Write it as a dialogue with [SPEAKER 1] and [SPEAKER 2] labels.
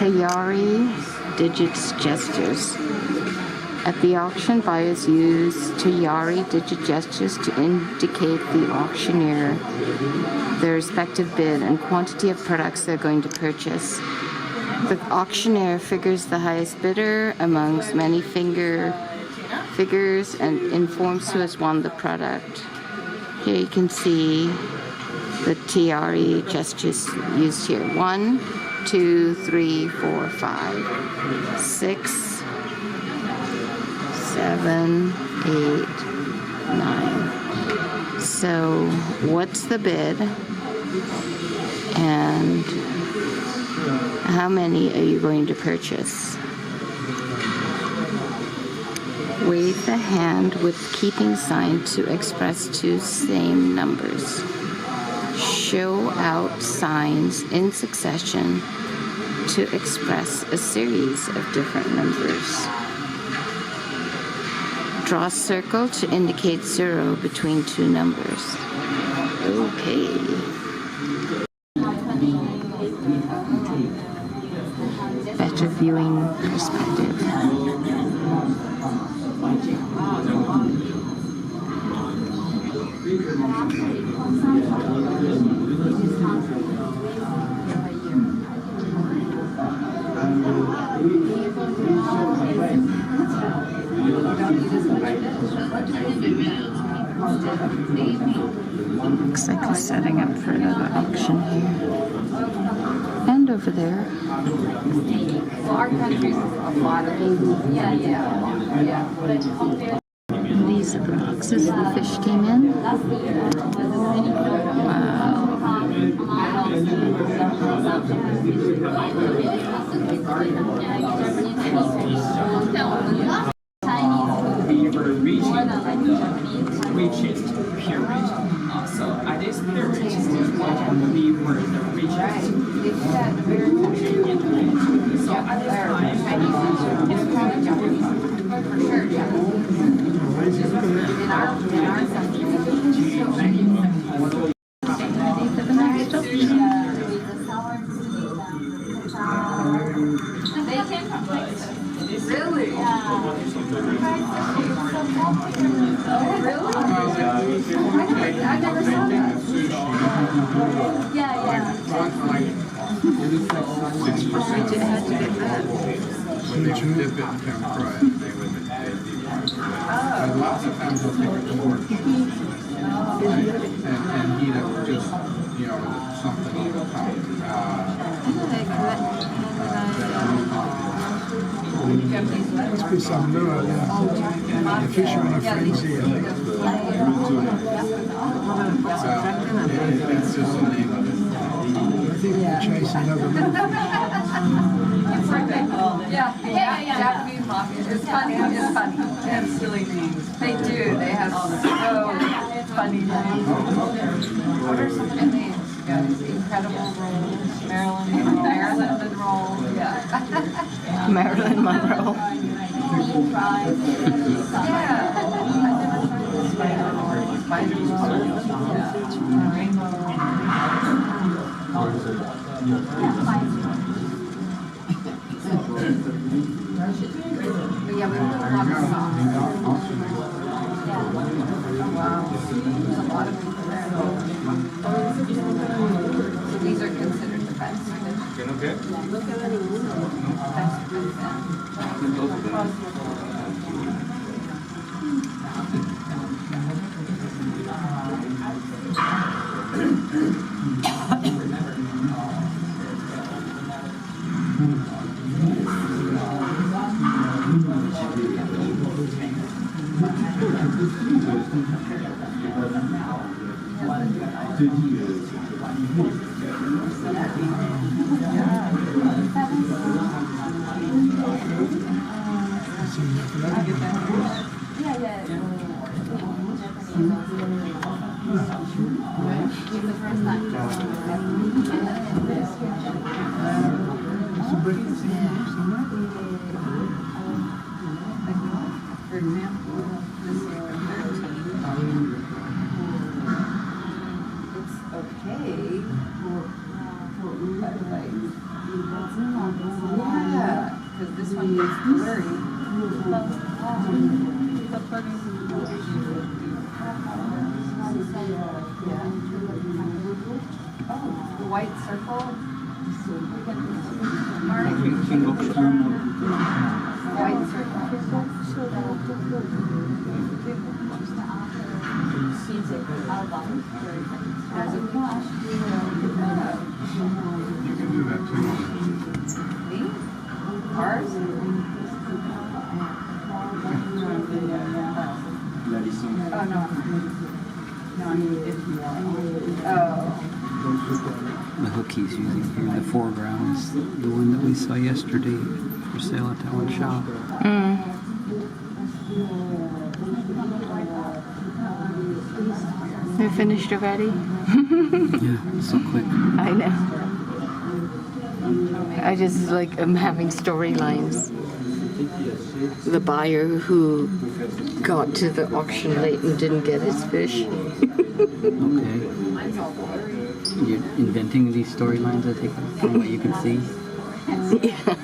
[SPEAKER 1] Tayari digits gestures. At the auction, buyers use Tayari digit gestures to indicate the auctioneer their respective bid and quantity of products they're going to purchase. The auctioneer figures the highest bidder amongst many figures and informs who has won the product. Here you can see the Tayari gestures used here. 1, 2, 3, 4, 5, 6, 7, 8, 9. So what's the bid? And how many are you going to purchase? Wave the hand with keeping sign to express two same numbers. Show out signs in succession to express a series of different numbers. Draw a circle to indicate 0 between two numbers. Okay. Better viewing perspective. Looks like they're setting up for another auction here. And over there. These are the boxes the fish came in. Wow.
[SPEAKER 2] We were richest pyramid. So at this pyramid, we were the richest. So at this
[SPEAKER 3] Really? Yeah. Oh, really? I never saw that. Yeah. I had to get that.
[SPEAKER 4] When they dip it and kind of fry it, they would and lots of times they'll take a torch and heat it just, something on the top. Must be some lure there. The fishermen are friends here. That's just the name of it. I think they're chasing other lure.
[SPEAKER 3] Yeah. Japanese mafia. It's funny. They have silly names. They do. They have so funny names. What are some of the names? Yeah, Incredible Rolls, Marilyn Monroe. Yeah.
[SPEAKER 1] Marilyn Monroe.
[SPEAKER 3] Yeah. Spider Rainbow. But yeah, we put a lot of sauce. Wow. There's a lot of people there. So these are considered the best.
[SPEAKER 4] Okay.
[SPEAKER 3] For example, this is it's okay for like it's blurry. The white circle. White
[SPEAKER 4] You can do that too.
[SPEAKER 3] Me? Ours? Oh, no. No, I mean, if you want. Oh.
[SPEAKER 5] The hook he's using here in the foreground is the one that we saw yesterday for sale at that one shop.
[SPEAKER 1] We finished already?
[SPEAKER 5] Yeah, so quick.
[SPEAKER 1] I know. I just like I'm having storylines. The buyer who got to the auction late and didn't get his fish.
[SPEAKER 5] Okay. You're inventing these storylines, I take it, from what you can see?
[SPEAKER 1] Yeah.